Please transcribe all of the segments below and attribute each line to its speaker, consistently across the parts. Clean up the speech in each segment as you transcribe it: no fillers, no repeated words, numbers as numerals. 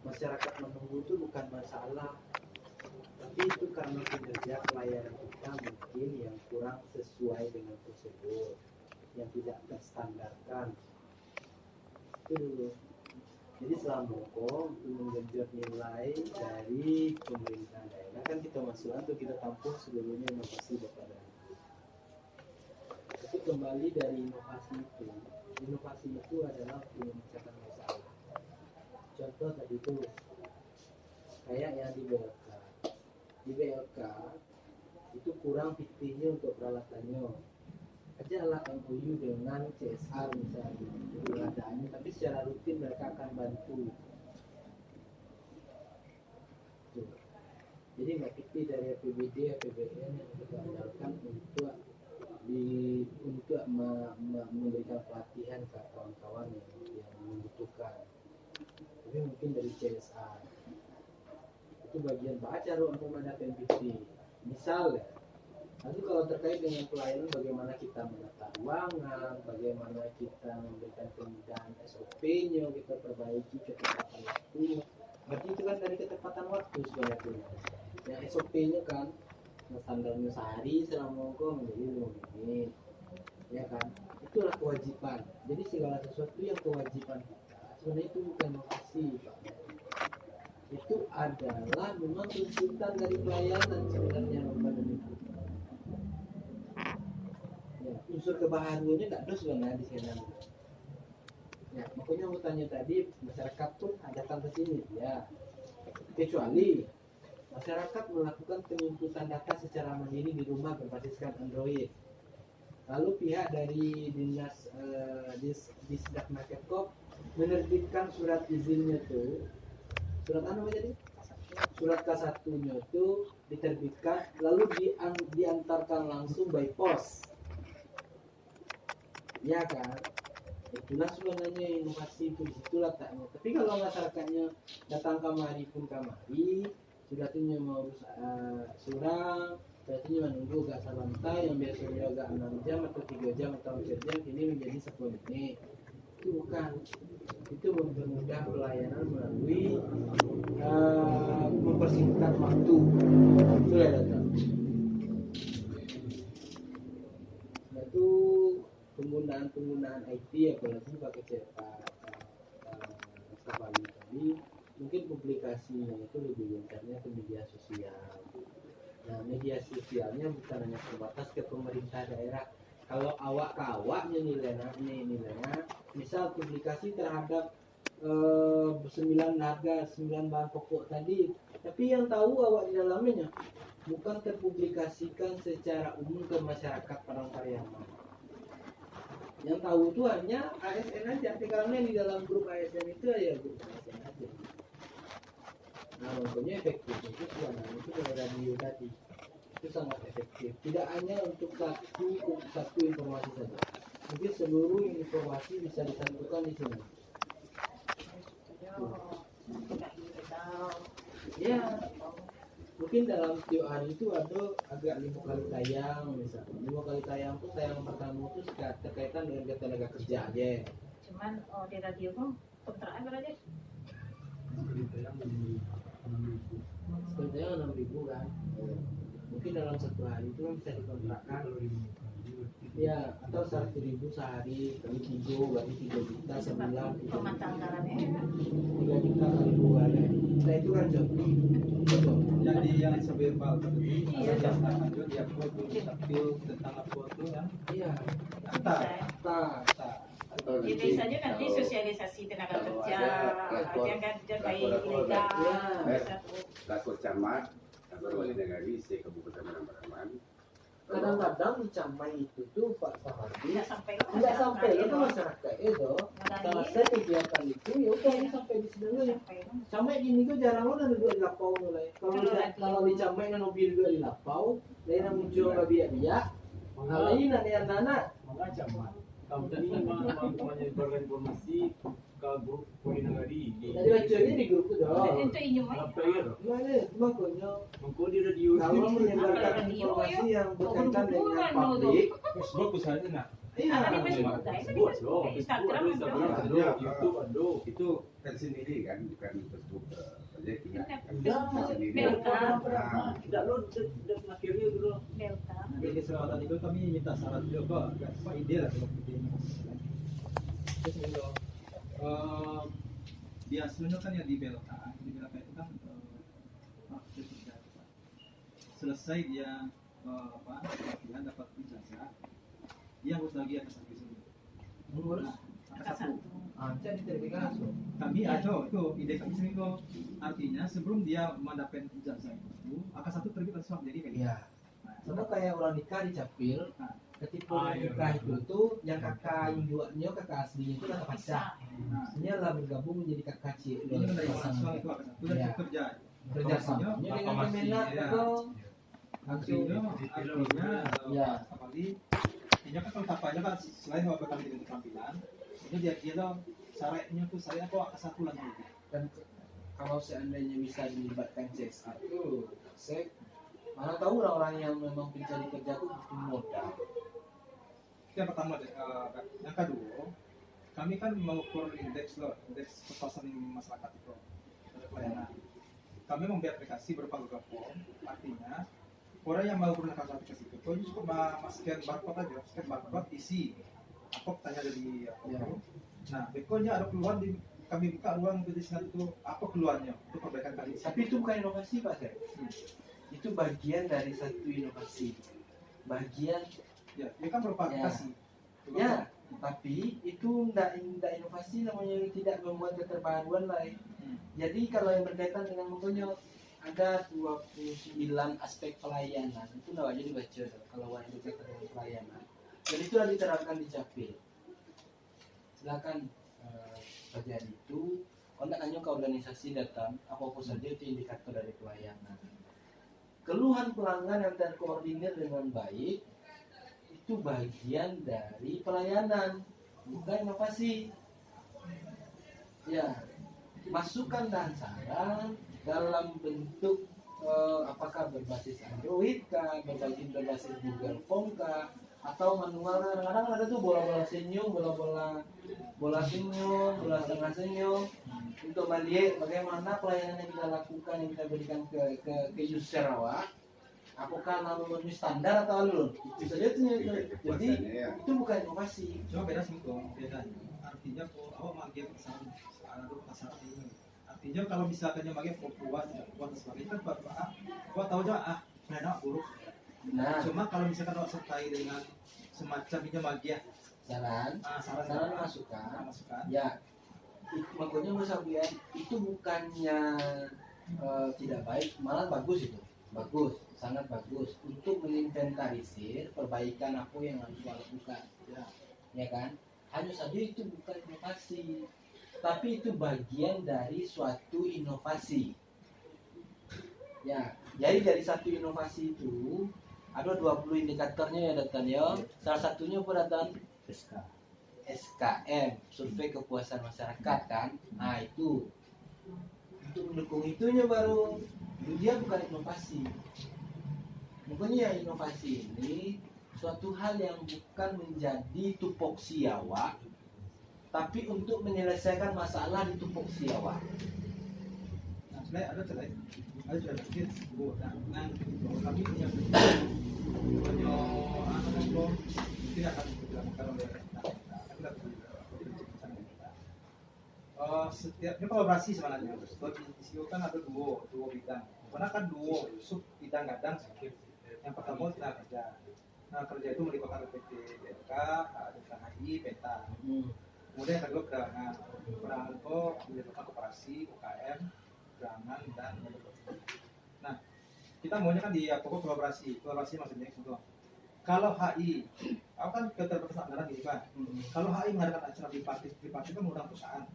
Speaker 1: masyarakat menunggu itu bukan masalah, tapi itu karena kinerja pelayanan kita mungkin yang kurang sesuai dengan prosedur, yang tidak terstandarkan. Itu dulu. Jadi selama untuk menggenjot nilai dari pemerintah daerah kan kita masukkan untuk kita tampung seluruhnya inovasi Bapak dan Ibu. Tapi kembali dari inovasi itu adalah memecahkan masalah. Contoh tadi itu kayak yang di BLK. Di BLK itu kurang fiktifnya untuk peralatannya. Ajalah MOU dengan CSR misalnya pengadaannya, tapi secara rutin mereka akan bantu. Tuh. Jadi nggak fiktif dari APBD, APBN yang kita andalkan untuk memberikan pelatihan ke kawan-kawan yang membutuhkan. Tapi mungkin dari CSR itu bagian baca ruang ada PMPT. Misal ya. Nanti kalau terkait dengan pelayanan, bagaimana kita menata ruangan, bagaimana kita memberikan kemudahan SOP-nya, kita perbaiki ketepatan waktu. Berarti itu kan dari ketepatan waktu sebenarnya. Yang SOP-nya kan, standarnya sehari selama menjadi 5 menit, ya kan? Itulah kewajiban. Jadi segala sesuatu yang kewajiban kita, sebenarnya itu bukan inovasi, Pak. Itu adalah memang tuntutan dari pelayanan sebenarnya, Bapak dan Ibu. Ya, unsur kebaharuannya tidak ada sebenarnya di sana. Ya, makanya aku tanya tadi, masyarakat pun datang ke sini, ya. Kecuali masyarakat melakukan penginputan data secara mandiri di rumah berbasiskan Android. Lalu pihak dari dinas Disdak Marketkop menerbitkan surat izinnya tuh. Surat apa jadi? Surat K1-nya itu diterbitkan lalu diantarkan langsung by post. Ya kan? Itulah sebenarnya inovasi itu, disitulah taknya. Tapi kalau masyarakatnya datang kamari pun kamari, sudah tuh mau surang, berarti menunggu gak salantai yang biasanya agak 6 jam atau 3 jam atau 4 jam, ini menjadi 10 menit. Itu bukan. Itu mempermudah pelayanan melalui mempersingkat waktu. Itu ya datang. Nah, itu penggunaan IT apalagi pakai cetak tadi mungkin publikasinya itu lebih gencarnya ke media sosial. Nah, media sosialnya bukan hanya terbatas ke pemerintah daerah. Kalau awak-awaknya nilainya, misal publikasi terhadap 9 harga 9 bahan pokok tadi, tapi yang tahu awak di dalamnya bukan terpublikasikan secara umum ke masyarakat Padang Pariaman. Yang tahu itu hanya ASN aja, karena di dalam grup ASN itu ya grup ASN aja. Nah, makanya efektifnya itu sebenarnya itu dari radio tadi. Itu sangat efektif. Tidak hanya untuk satu informasi saja. Mungkin seluruh informasi bisa disatukan di sini. Ya, mungkin dalam setiap hari itu ada agak 5 kali tayang misalnya. 5 kali tayang itu tayang pertama itu terkaitan dengan tenaga kerja aja.
Speaker 2: Cuman di radio kok kontraknya berapa aja?
Speaker 1: Sebenarnya 6.000 kan. Mungkin dalam satu hari itu kan bisa dikontrakkan. Ya, atau 100.000 sehari kali 3 berarti 3 juta sebulan.
Speaker 2: Pemantangannya
Speaker 1: 3 juta kali 2 ya. Nah itu kan contoh.
Speaker 3: Jadi yang severbal tadi ada daftar aja dia foto tampil tentang foto ya.
Speaker 1: Iya.
Speaker 3: Data.
Speaker 2: Jadi biasanya nanti sosialisasi tenaga kerja, yang kerja baik ilegal,
Speaker 4: Lakot camat, lakot wali negari, Kabupaten Bandar-Lampung.
Speaker 1: Kadang-kadang dicamai itu tuh Pak Sahardi
Speaker 2: tidak sampai
Speaker 1: itu masyarakat itu selesai kegiatan itu ya udah sampai di sini. Sampai gini tuh jarang lo duduk di lapau mulai. Kalau dicamai kan mobil duduk di lapau, lain muncul nggak biak-biak, lain ada yang nana.
Speaker 3: Camat. Kamu tadi menyebarkan informasi ke grup wali negari.
Speaker 1: Jadi bacanya di grup itu dong.
Speaker 2: itu inyum aja.
Speaker 3: Apa ya?
Speaker 1: Gimana? Makanya
Speaker 3: Mengko di radio.
Speaker 1: kalau menyebarkan informasi yang berkaitan dengan publik,
Speaker 3: Facebook misalnya nak.
Speaker 1: Iya.
Speaker 2: Ada di Facebook, guys.
Speaker 5: Facebook loh,
Speaker 2: Instagram
Speaker 5: Facebook
Speaker 2: ada.
Speaker 5: ada, YouTube ada.
Speaker 4: Itu kan sendiri kan, bukan Facebook proyek tidak.
Speaker 1: Ya,
Speaker 4: Sendiri.
Speaker 5: Tidak lo, tidak akhirnya dulu.
Speaker 2: Delta.
Speaker 3: Di kesempatan itu kami minta saran juga, apa ide lah kalau idenya. Terus kalau biasanya kan yang di Belka itu kan praktik kerja. Selesai dia latihan dapat ijazah, dia harus lagi atas lagi sini.
Speaker 1: Ngurus.
Speaker 3: Atas satu.
Speaker 1: Jadi diterima langsung.
Speaker 3: Kami ada itu ide kami sendiri kok. Artinya sebelum dia mendapatkan ijazah itu, akan satu terbit langsung jadi kayak gitu.
Speaker 1: Iya.
Speaker 3: Nah,
Speaker 1: Sama kayak orang nikah di Capil,
Speaker 3: Nah.
Speaker 1: ketika
Speaker 5: Iya,
Speaker 1: nikah
Speaker 5: betul.
Speaker 1: itu yang kakak yang duanya kakak aslinya itu kakak pacar.
Speaker 3: nah,
Speaker 1: Ini lah bergabung menjadi kakak cik.
Speaker 3: ini kan dari mahasiswa itu akan satu dan
Speaker 1: Iya.
Speaker 3: kerja.
Speaker 1: Kerja samanya dengan Kemenak
Speaker 3: Iya.
Speaker 1: itu langsung.
Speaker 3: Artinya
Speaker 1: Iya.
Speaker 3: kembali artinya kan kalau kapalnya kan selain apa kami dengan keterampilan ini dia tuh sareknya tuh saya kok satu lagi
Speaker 1: Dan kalau seandainya bisa dilibatkan CSR itu, saya mana tahu orang yang memang pencari kerja itu butuh modal.
Speaker 3: itu yang pertama deh. Yang kedua kami kan mengukur indeks kepuasan masyarakat itu pada pelayanan. Kami membuat aplikasi berupa Google Form, artinya orang yang mau gunakan aplikasi itu cuma scan barcode aja, scan barcode isi apa tanya dari apa
Speaker 1: Ya.
Speaker 3: nah berikutnya ada keluhan di kami buka ruang tulisan itu apa keluarnya untuk perbaikan kali ini.
Speaker 1: Tapi itu bukan inovasi Pak Sir. Itu bagian dari satu inovasi. Bagian
Speaker 3: Ya, ini kan berupa
Speaker 1: Ya.
Speaker 3: aplikasi.
Speaker 1: ya, tapi itu enggak inovasi namanya tidak membuat keterbaruan lain. Jadi kalau yang berkaitan dengan mengkonyol ada 29 aspek pelayanan itu enggak aja dibaca tuh, kalau yang berkaitan dengan pelayanan. Dan itu sudah diterapkan di Capil. Silakan bagian itu kalau nggak nanya ke organisasi datang apa saja itu indikator dari pelayanan. Keluhan pelanggan yang terkoordinir dengan baik itu bagian dari pelayanan, bukan inovasi. Ya, masukan dan saran dalam bentuk apakah berbasis Android kah, berbasis Google Form kah, atau manual. Kadang-kadang ada tuh bola-bola senyum, bola senyum, bola setengah senyum untuk melihat bagaimana pelayanan yang kita lakukan, yang kita berikan ke user awak, apakah memenuhi standar atau alur. Itu saja tuh. Jadi itu bukan inovasi.
Speaker 3: Cuma beda sih dong, bedanya. Artinya kok awak manggil pasaran ini. Artinya kalau misalkan yang manggil puas, tidak puas dan sebagainya kan Pak tahu aja pelayanan buruk.
Speaker 1: Nah,
Speaker 3: Cuma kalau misalkan awak sertai dengan semacam ini magiah,
Speaker 1: saran
Speaker 3: saran
Speaker 1: masukan.
Speaker 3: masukan.
Speaker 1: Ya, makanya menurut saya itu bukannya tidak baik, malah bagus itu. Bagus, sangat bagus untuk menginventarisir perbaikan apa yang harus dilakukan. Ya kan? Hanya saja itu bukan inovasi, tapi itu bagian dari suatu inovasi. Ya, jadi dari satu inovasi itu ada 20 indikatornya ya Datan ya. Salah satunya apa Datan? SKM, survei kepuasan masyarakat kan. Nah itu untuk mendukung itunya baru dia bukan inovasi. Makanya inovasi ini suatu hal yang bukan menjadi tupoksi awak, tapi untuk menyelesaikan masalah di tupoksi awak.
Speaker 3: Nah, sebenarnya ada sudah berpikir nah kami punya mungkin akan dilakukan oleh setiapnya kolaborasi sebenarnya. Buat ICO kan ada dua bidang. Karena kan dua sub bidang kadang sedikit. Yang pertama tenaga kerja. Nah kerja itu melibatkan PT BLK, HI, PETA. Kemudian yang kedua pedagangan. Pedagangan itu melibatkan koperasi, UKM, pedagangan dan nah kita maunya kan di kolaborasi maksudnya contoh. Kalau HI, aku kan keterbatasan anggaran gitu kan. Kalau HI mengadakan acara tripartit kan mengundang perusahaan.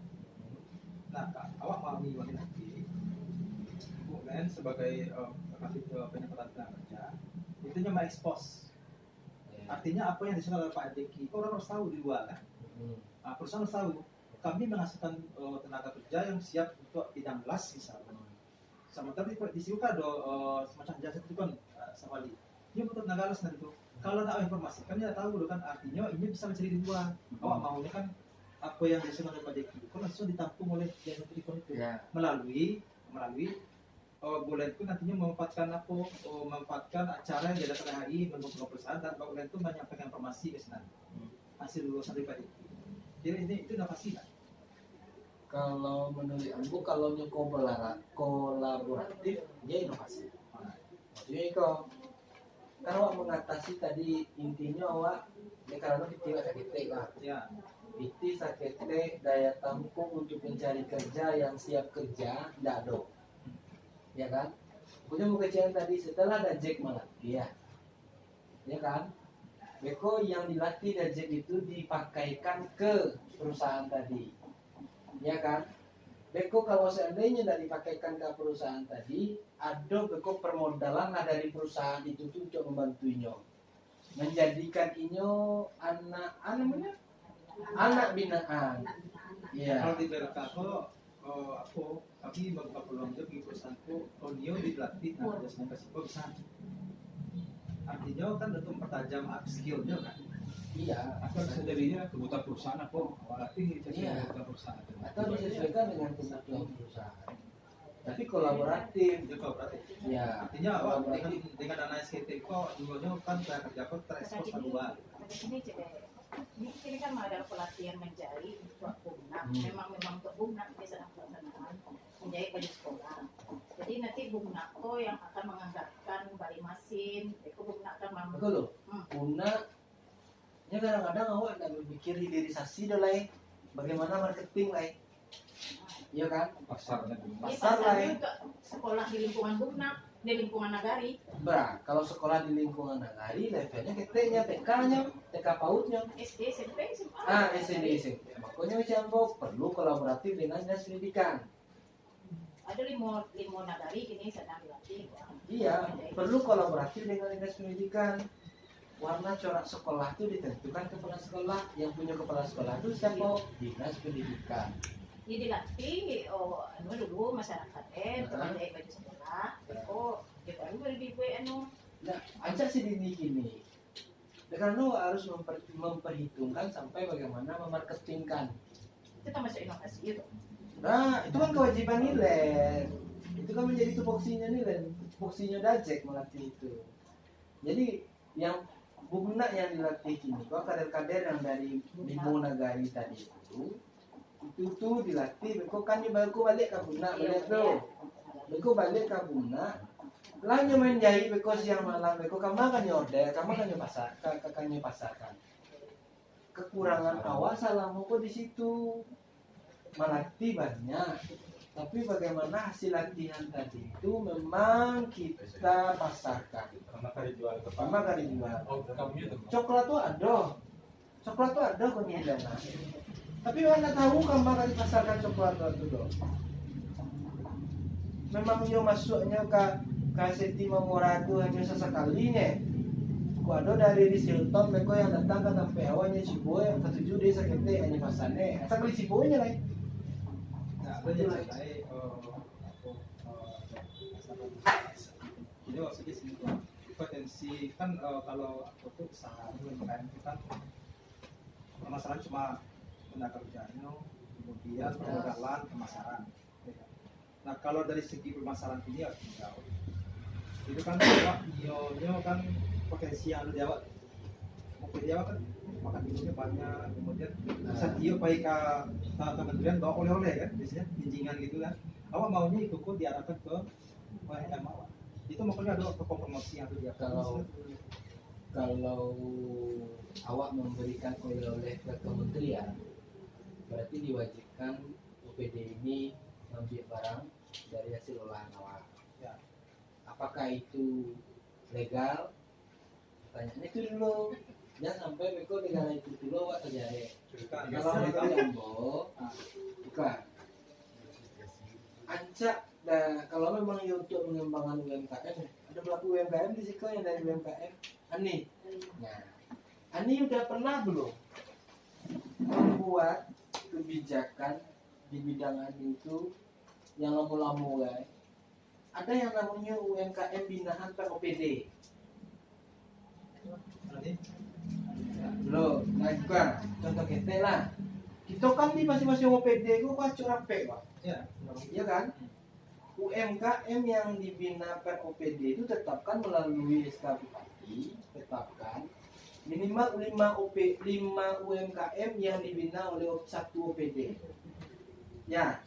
Speaker 3: Nah, awak mau mewakili nanti, kemudian sebagai penyempatan tenaga kerja, itu cuma ekspos. Artinya apa yang disukai oleh Pak Deki, orang harus tahu di luar kan. Nah, perusahaan harus tahu kami menghasilkan tenaga kerja yang siap untuk bidang las misalnya. Sementara di sini kan ada semacam jasa itu kan sama ini betul tenaga las nanti itu. Kalau nak informasi kan ya tahu kan artinya ini bisa mencari dua. Awak maunya kan apa yang disebut oleh Pak Jeki itu langsung ditampung oleh yang telepon itu
Speaker 6: Ya.
Speaker 3: melalui bulan itu nantinya memanfaatkan memanfaatkan acara yang diadakan hari membuka perusahaan dan Pak Bulan itu menyampaikan informasi ke sana hasil lulusan dari Pak Jeki. Jadi ini itu udah pasti kan?
Speaker 6: Kalau menurut Ambu, kalau kolaboratif dia inovasi. Maksudnya kok kalau awak mengatasi tadi intinya awak ya karena kita sakit lah.
Speaker 3: Ya.
Speaker 6: Itu sakit daya tampung untuk mencari kerja yang siap kerja tidak ada. Ya kan? Punya mau kecil tadi setelah ada Jack melatih ya kan? Beko yang dilatih dan Jack itu dipakaikan ke perusahaan tadi, ya kan? Beko kalau seandainya tidak dipakaikan ke perusahaan tadi, ada beko permodalan lah dari perusahaan itu tuh untuk membantunya, menjadikan inyo anak binaan. Ya.
Speaker 3: Kalau di BRK aku kami membuka peluang job di perusahaanku, Onio dilatih nah biasanya kasih kok bisa. Artinya kan untuk mempertajam skill-nya kan.
Speaker 6: Iya.
Speaker 5: Atau sendirinya kebutuhan perusahaan aku latih
Speaker 6: Iya.
Speaker 5: kebutuhan perusahaan.
Speaker 6: Atau disesuaikan dengan kebutuhan perusahaan. Tapi kolaboratif.
Speaker 3: Itu kolaboratif.
Speaker 6: Ya.
Speaker 3: Artinya awak dengan dana SKT kok dulunya kan saya kerja kok terekspos keluar.
Speaker 2: Ini kan ada pelatihan menjahit untuk Bumnak. Memang untuk Bumnak bisa pelaksanaan menjahit baju sekolah. Jadi nanti Bumnak yang akan menganggarkan bari mesin, itu Bumnak kan mampu.
Speaker 6: Betul loh. Guna ya kadang-kadang awak tidak berpikir hilirisasi dah lah. Bagaimana marketing lah. Iya kan?
Speaker 5: Pasarnya
Speaker 6: Pasar lah.
Speaker 2: Untuk sekolah di lingkungan Bumnak, di lingkungan Nagari.
Speaker 6: Kalau sekolah di lingkungan Nagari, levelnya TK-nya, TK-nya, TK PAUD-nya.
Speaker 2: SD, SMP, SMA.
Speaker 6: SD, SMP. Makanya macam perlu kolaboratif dengan dinas pendidikan.
Speaker 2: Ada limo Nagari ini sedang dilatih.
Speaker 6: Iya, perlu kolaboratif dengan dinas pendidikan. Warna corak sekolah itu ditentukan kepala sekolah. Yang punya kepala sekolah itu siapa? Dinas pendidikan.
Speaker 2: Jadi dilatih, dulu masyarakat menjahit baju sekolah. Dia baru beri
Speaker 6: Nah, ajak sih gini. Karena harus memperhitungkan sampai bagaimana memarketingkan.
Speaker 2: itu termasuk inovasi itu.
Speaker 6: Nah, itu kan kewajiban nilai. Itu kan menjadi tupoksinya nilai. Tupoksinya Dajek melatih itu. Jadi yang Bumnak yang dilatih ini, kok kader-kader yang dari Bimo Nagari tadi itu tuh dilatih. Beko kan baru balik ke Bumnak, balik tuh. Beko balik ke Bumnak. Lah nyomain menjahit beko siang malam. Beko kamu kan nyodel, kamu kan pasarkan. Kekurangan awak salahmu kok di situ. Melatih banyak, tapi bagaimana hasil latihan tadi itu memang kita pasarkan.
Speaker 5: karena kali jual ke
Speaker 6: Sama kali jual.
Speaker 5: Oh, kamu itu.
Speaker 6: Coklat tuh ada konilana. Tapi mana tahu kamu kali pasarkan coklat itu dong. Memang yo masuknya ke Seti Mamora itu hanya sesekali nih. Kuado dari di Silton, mereka yang datang ke tempat awalnya Ciboy, yang ketujuh dia sakitnya hanya pasarnya. Asal beli Ciboynya lah.
Speaker 3: Nah, ada yang saya jadi maksudnya sini potensi kan kalau aku tuh usaha UMKM itu kan permasalahan cuma tenaga kerjanya, kemudian permodalan, pemasaran. Nah kalau dari segi permasalahan ini ya jauh. Itu kan nyonya kan potensi yang ada di Jawa. Mau ke Jawa kan makan minumnya banyak, kemudian bisa dia baik ke kementerian bawa oleh-oleh kan, biasanya jinjingan gitu kan. Awak maunya itu kok diarahkan ke UMKM awak. Itu makanya ada toko promosi yang ada di
Speaker 6: Kalau awak memberikan oleh-oleh ke kementerian, berarti diwajibkan UPD ini mengambil barang dari hasil olahan awak.
Speaker 3: Ya.
Speaker 6: Apakah itu legal? Pertanyaannya itu dulu. Jangan sampai beko negara itu dulu awak terjadi. Kalau legal jambo, bukan. Ancak. Nah, kalau memang ya untuk mengembangkan UMKM, ada pelaku UMKM di sini yang dari UMKM, Ani. Nah, Ani udah pernah belum membuat kebijakan di bidang Ani itu yang lamu-lamu guys? Ada yang namanya UMKM binaan POPD.
Speaker 3: Nanti.
Speaker 6: Lo, nah itu kan contoh kita lah. Kita kan di masing-masing OPD itu kan rapi, Pak.
Speaker 3: Ya.
Speaker 6: Iya kan? UMKM yang dibina per OPD itu tetapkan melalui SK Bupati, tetapkan minimal 5 UMKM yang dibina oleh satu OPD. Ya,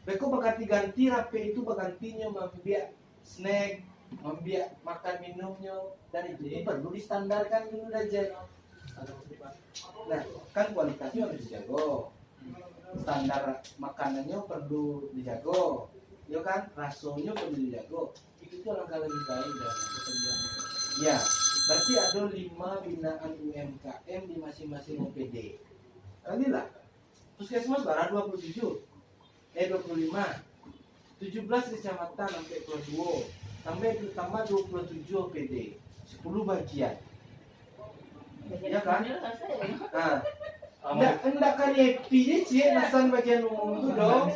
Speaker 6: beko berganti-ganti rapi itu bergantinya membiak snack, membiak makan minumnya, dan itu perlu distandarkan dulu aja. Nah, kan kualitasnya harus dijaga, standar makanannya perlu dijaga, ya kan, rasonya perlu dijaga. Itu tuh langkah lebih baik dari pekerjaan. Ya, berarti ada 5 binaan UMKM di masing-masing OPD. Kalilah, puskesmas baru 25, 17 kecamatan sampai 22, tambah 27 OPD, 10 bagian. Ya kan? Nah, enggak kan happy deh sih nasan bagian umum itu dong.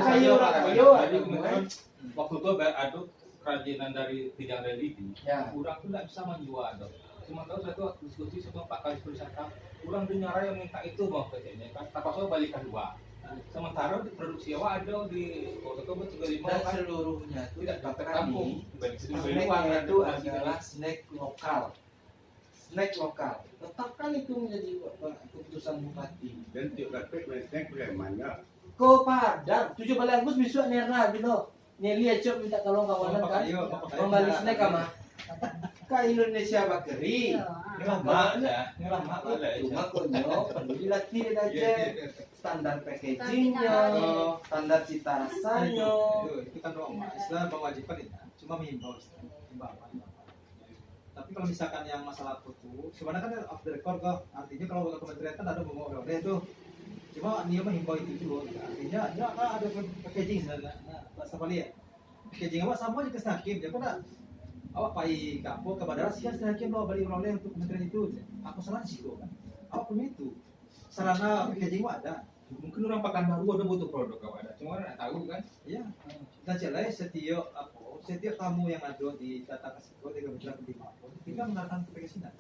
Speaker 6: Kayo.
Speaker 7: Jadi kemudian waktu itu ada kerajinan dari bidang religi,
Speaker 6: Ya.
Speaker 7: kurang tuh nggak bisa menjual dong. Cuma tahu satu waktu diskusi sama Pak Kais Wisata, kurang dengar yang minta itu mau kerjanya kan, tak pasal balik kedua. Sementara di produksi awal ada di waktu itu
Speaker 6: Dan
Speaker 7: 35 kan
Speaker 6: seluruhnya itu
Speaker 7: tidak dapat
Speaker 6: kami
Speaker 7: tampung dibanding sini
Speaker 6: snacknya itu adalah snack lokal. Snack lokal. Tetapkan itu menjadi keputusan bupati.
Speaker 4: Dan tiap dapat snack mana?
Speaker 6: Ko Padang, 17 Agustus besok Nerna gitu. Neli aja minta tolong kawanan kan. Kembali snack ama. Ke Indonesia Bakery.
Speaker 7: lama aja, lama
Speaker 6: Cuma konyo perlu dilatih aja. Standar packagingnya, standar cita rasanya.
Speaker 3: Itu kan doang, istilah mewajibkan itu, cuma menghimbau istilah. Tapi kalau misalkan yang masalah foto, sebenarnya kan off the record kok. Artinya kalau kementerian kan ada ngomong oleh itu. Cuma dia menghimbau itu dulu. Artinya ya kan ada packaging sebenarnya. Nah, Pak Sapali ya. Packaging awak sama aja ke Hakim. Dia pada awak pai kapo ke bandara sih Hakim lo balik oleh untuk kementerian itu. Aku salah sih kan. Awak punya itu. Sarana packaging awak ada.
Speaker 7: mungkin orang Pekanbaru ada butuh produk kau ada, cuma orang nggak tahu kan.
Speaker 3: Iya. Dan jelai setiap tamu yang ada di data kasih di Kementerian Pendidikan tinggal mengarahkan ke Pekasinan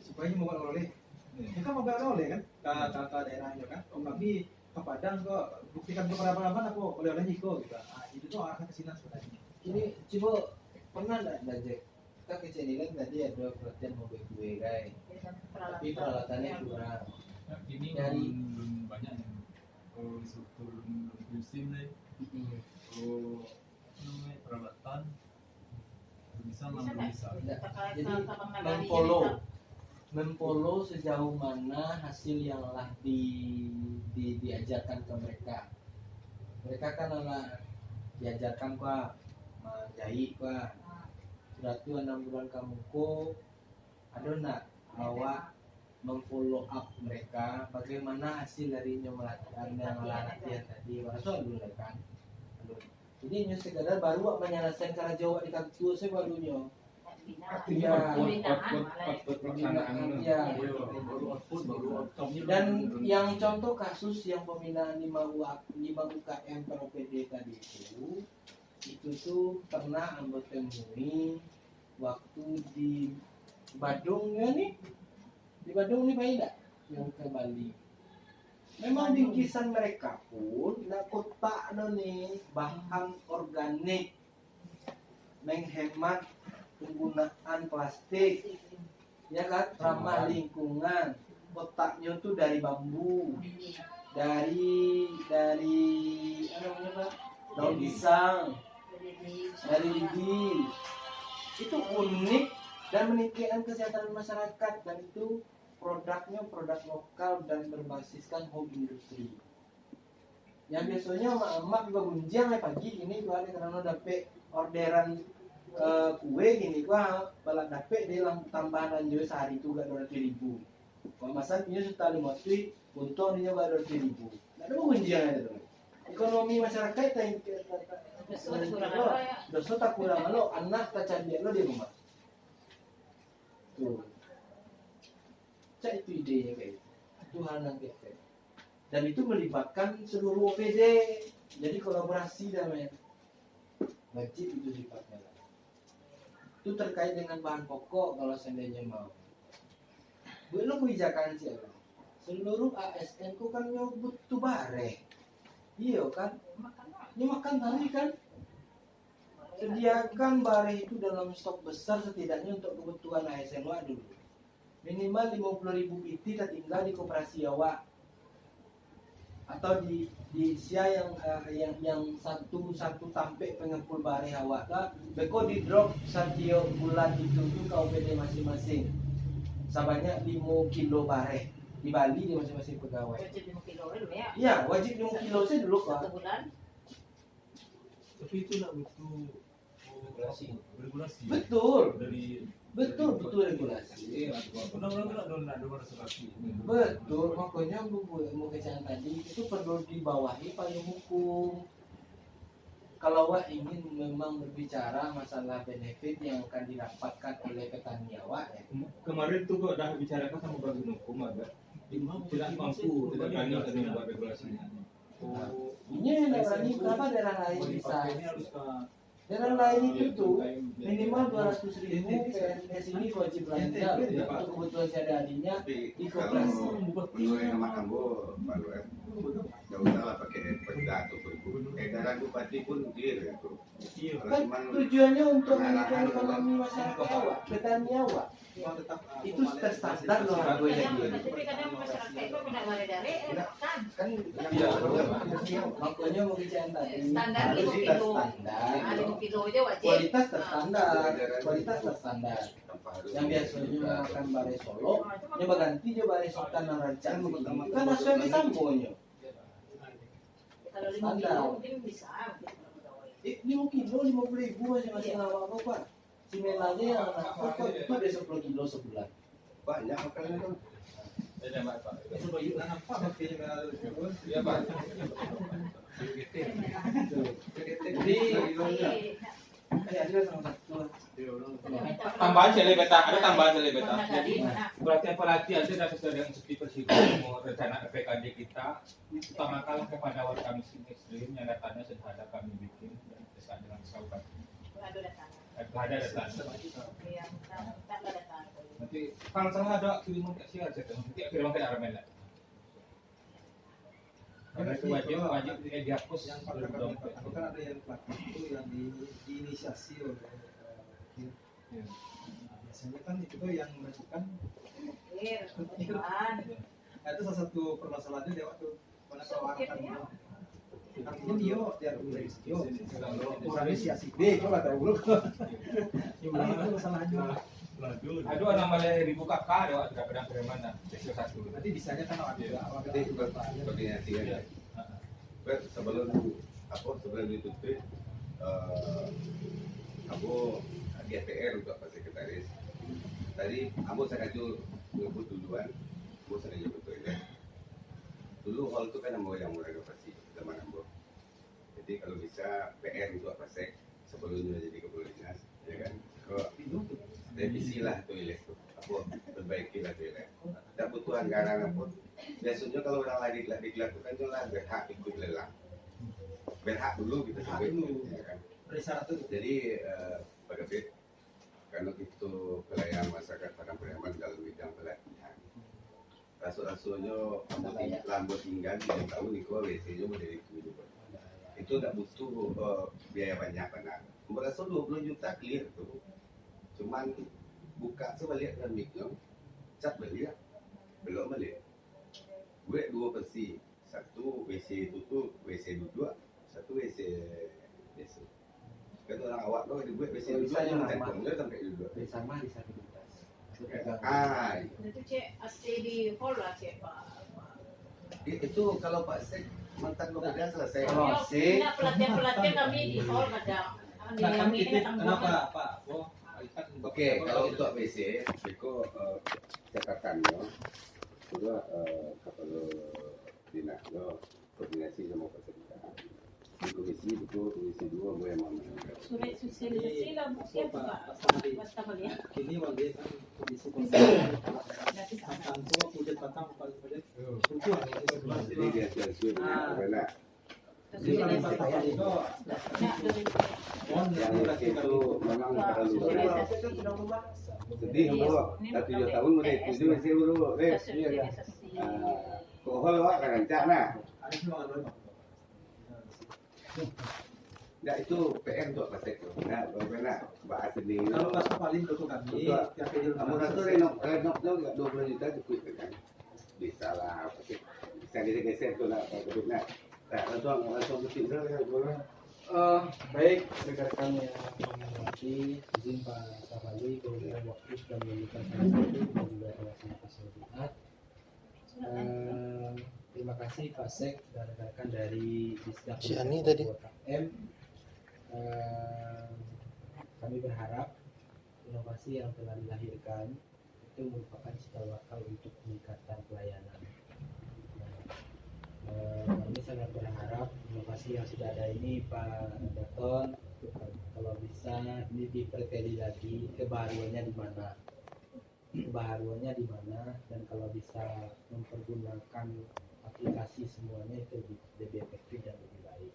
Speaker 3: supaya mau oleh. Ya kan mau oleh kan ke daerahnya kan. Kami ke Padang kok buktikan ke mana apa oleh-oleh Niko gitu. Nah, itu tuh arahkan ke sini sebenarnya.
Speaker 6: Ini coba pernah enggak Dajek? Kita kecenilan tadi ada pelatihan mau kue guys. Tapi peralatannya kurang.
Speaker 8: Ini
Speaker 6: Dari-
Speaker 8: belum banyak yang kalau instruktur musim deh, kalau namanya peralatan bisa nggak bisa.
Speaker 6: Jadi memfollow sejauh mana hasil yang telah diajarkan ke mereka. Mereka kan lah diajarkan kok menjahit kok. Sudah tuh 6 bulan kamu kok ada nak bawa memfollow up mereka bagaimana hasil dari latihan tadi masuk dulu kan. Jadi ini sekedar baru menyelesaikan cara Jawa di kantor saya barunya. Dan yang contoh kasus yang pembinaan 5 UKM per OPD tadi itu tuh pernah ambil temui waktu di Badung ya nih. Di Badung nih Pak Ida yang ke Bali. Memang bingkisan mereka pun nak kotak nih bahan organik, menghemat penggunaan plastik, ya kan, ramah lingkungan. Kotaknya tuh dari bambu, dari apa namanya Pak? Daun pisang, dari lidi. Itu unik dan meningkatkan kesehatan masyarakat, dan itu produknya produk lokal dan berbasiskan home industry. Yang biasanya emak juga gunjang pagi ini gua ada karena dapet orderan kue gini gua balak dapet dia tambahan lanjut sehari itu gak 200.000. Kalau masan punya sudah 50, untung dia gak 200.000. Nah itu gunjang ada tuh. Ekonomi masyarakat yang dosa tak kurang lo anak tak cari lo di rumah. Tuh. Cak itu idenya kayak gitu. Itu hal yang kayak gitu. Dan itu melibatkan seluruh OPD. Jadi kolaborasi namanya. Wajib itu sifatnya. Itu terkait dengan bahan pokok kalau seandainya mau. Belum kebijakan siapa? Seluruh ASN ku kan yo butuh bare. Iya kan? Ini makan tadi kan? Sediakan bare itu dalam stok besar setidaknya untuk kebutuhan ASN wa dulu. Minimal 50.000 PT tak tinggal di koperasi awak atau di sia yang satu tampek pengepul bare awak lah. Beko di drop setiap bulan itu tuh KUPD masing-masing. Sebanyak 5 kilo bare di Bali di masing-masing pegawai.
Speaker 2: Wajib 5 kilo dulu ya.
Speaker 6: Iya, wajib 5 kilo saya dulu Pak.
Speaker 2: 1 bulan.
Speaker 8: Tapi itu nak butuh regulasi.
Speaker 6: Betul.
Speaker 8: Dari
Speaker 6: Betul regulasi.
Speaker 8: undang-undang nak ada regulasi.
Speaker 6: Betul, makanya mau kesan tadi itu perlu dibawahi payung hukum. Kalau Wak ingin memang berbicara masalah benefit yang akan didapatkan oleh petani awak ya.
Speaker 7: Kemarin tuh kok udah bicarakan sama Badan Hukum agak tidak mampu, tidak berani untuk membuat regulasinya.
Speaker 6: Ini yang berani kenapa daerah lain bisa?
Speaker 8: Ini harus ke
Speaker 6: Daerah lain itu tuh minimal 200.000 PNS ini wajib belanja untuk kebutuhan sehari-harinya
Speaker 4: Tapi
Speaker 6: di
Speaker 4: kalau
Speaker 6: koperasi.
Speaker 4: menurut yang makan bo, Pak Luet, nggak usah lah pakai perda atau pergub. Edaran bupati pun clear itu. Kalau
Speaker 6: Kan
Speaker 4: cuman
Speaker 6: tujuannya untuk mendukung ekonomi masyarakat awak, petani awak.
Speaker 3: Cuma tetap
Speaker 6: Itu terstandar loh harga
Speaker 2: Kadang,
Speaker 6: jadi.
Speaker 2: tapi kadang masyarakat itu tidak dari kan.
Speaker 6: Kan makanya mau bicara tadi
Speaker 2: Standar
Speaker 6: harus
Speaker 2: 5 kilo.
Speaker 6: terstandar.
Speaker 2: 5 kilo aja wajib.
Speaker 6: Kualitas terstandar, kualitas terstandar.
Speaker 4: tanpa harus
Speaker 6: Yang biasanya makan bare Solo, nyoba ganti coba bare Sultan Raja. Kan asal di sambonya.
Speaker 2: Kalau 5 kilo mungkin bisa.
Speaker 6: 5 kilo 50.000 masih apa Pak? Si melanya yang anak kok itu ada 10 kilo sebulan.
Speaker 4: banyak makanan itu.
Speaker 7: Ada Pak.
Speaker 3: coba yuk apa makanya merah itu.
Speaker 7: Iya Pak.
Speaker 6: Jadi ada sama satu.
Speaker 7: Tambahan selebeta, ada tambahan selebeta.
Speaker 2: Mana
Speaker 7: Jadi
Speaker 2: dari mana?
Speaker 7: pelatihan itu sudah sesuai dengan seperti presiden mau rencana PKD kita. Utamakanlah kepada warga miskin ekstrim yang datanya sederhana kami bikin dan sesuai dengan kesaukan.
Speaker 2: Ada datang.
Speaker 7: Ada data.
Speaker 2: Yang tak ada datang.
Speaker 7: Nanti kalau salah ada kiriman ke siar saya nanti kiriman ke Armenia. Karena itu wajib dihapus
Speaker 3: Yang
Speaker 7: sebelum
Speaker 3: pada
Speaker 7: dompet.
Speaker 3: kan ada yang pelatih itu yang diinisiasi oleh
Speaker 7: Iya.
Speaker 3: biasanya kan itu tuh yang menentukan.
Speaker 2: Pertemuan.
Speaker 3: Nah, itu salah satu permasalahannya dia waktu mana tawarkan artinya dia tiap bulan dia orang inisiasi B coba tahu dulu gimana itu masalahnya
Speaker 7: Aduh namanya dibuka K ada tidak pedang mana sesi satu.
Speaker 3: nanti bisanya kan ada
Speaker 4: Jadi koordinasi kan. Sebelum ditutup, aku DPR juga Pak Sekretaris. Tadi aku sengaja ngebut duluan, aku sengaja betul ya. Dulu hal itu kan yang mau renovasi zaman Ambo. Jadi kalau bisa PR itu apa sih sebelumnya jadi kepala dinas, ya kan? Revisi lah toilet tuh, aku perbaiki lah toilet. Tak butuh anggaran apa. Biasanya kalau orang lain dilakukan itu lah berhak ikut lelang. Berhak dulu kita sebut, ya kan?
Speaker 3: bersyarat itu
Speaker 4: Jadi pada bid karena itu pelayanan masyarakat pada Bremen dalam bidang pelatihan. Rasul-rasulnya lambat tinggal 3 tahun itu WC-nya menjadi 7. Itu tidak butuh biaya banyak kan. Merasa 20 juta clear tuh. Cuman buka sebalik dan miknya, cat balik, belum balik. Gue 2 versi, 1 WC tutup, WC duduk, 1 WC biasa. Kata orang awak tuh di gue WC duduk, tempatnya sampai duduk.
Speaker 6: Bersama disabilitas.
Speaker 2: Itu cek asli di hall lah cek Pak.
Speaker 4: Itu kalau Pak Sek mantan kemudian selesai.
Speaker 6: Oh, sih.
Speaker 2: Tidak pelatihan kami di hall kadang. Di
Speaker 3: nah, kan
Speaker 2: ini
Speaker 3: itu
Speaker 2: kan
Speaker 3: kenapa Pak? Oh,
Speaker 4: Oke, kalau untuk WC, Beko catatannya, kedua kalau dinas lo koordinasi sama peserta. Di komisi itu komisi 2 gue yang mana?
Speaker 2: surat sosialisasi lah mungkin Pak. Basta melihat.
Speaker 3: Ini wajib kan kondisi
Speaker 2: Nanti sana.
Speaker 3: patang semua kudet patang paling kudet. Itu
Speaker 4: Jadi dia sudah karena
Speaker 3: Jadi kalau di Pak Tawar itu
Speaker 4: Yang itu memang terlalu
Speaker 1: Jadi
Speaker 2: Iya.
Speaker 1: kalau kita sudah membahas.
Speaker 4: sedih bro. Tapi 7 tahun udah itu masih bro. Iya ya. Kohol wak kerancak nah.
Speaker 3: ada cuma nggak boleh.
Speaker 4: Nah itu PR untuk apa sih? Nah, bagaimana bahas ini?
Speaker 3: Kalau Mas Paling untuk kami,
Speaker 4: Betul.
Speaker 3: yang kecil
Speaker 4: Kamu rasa renoknya nggak 20 juta cukup kan? Bisa lah, apa sih? Bisa geser tuh lah, apa bentuknya. Nah, langsung betul ya, bro.
Speaker 1: Baik rekan-rekan yang menghormati, izin Pak Sapali kemudian waktu sudah menunjukkan salah satu dan juga alasan keseluruhan. Terima kasih Pak Sek dan rekan-rekan dari Disdap M. Kami berharap inovasi yang telah dilahirkan itu merupakan cikal bakal untuk peningkatan pelayanan. Kami sangat berharap inovasi yang sudah ada ini Pak Daton kalau bisa ini diperkali lagi kebaruannya di mana dan kalau bisa mempergunakan aplikasi semuanya itu lebih efektif dan lebih baik.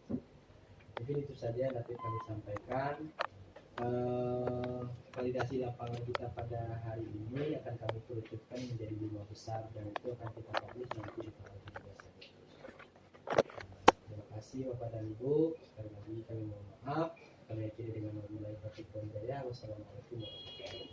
Speaker 1: Mungkin itu saja dapat kami sampaikan. Validasi lapangan kita pada hari ini akan kami kerucutkan menjadi 5 besar dan itu akan kita publish nanti di tanggal 17 Agustus. Terima kasih Bapak dan Ibu. Sekali lagi kami mohon maaf. Kami akhiri dengan memulai topik dan jaya. Wassalamualaikum warahmatullahi wabarakatuh.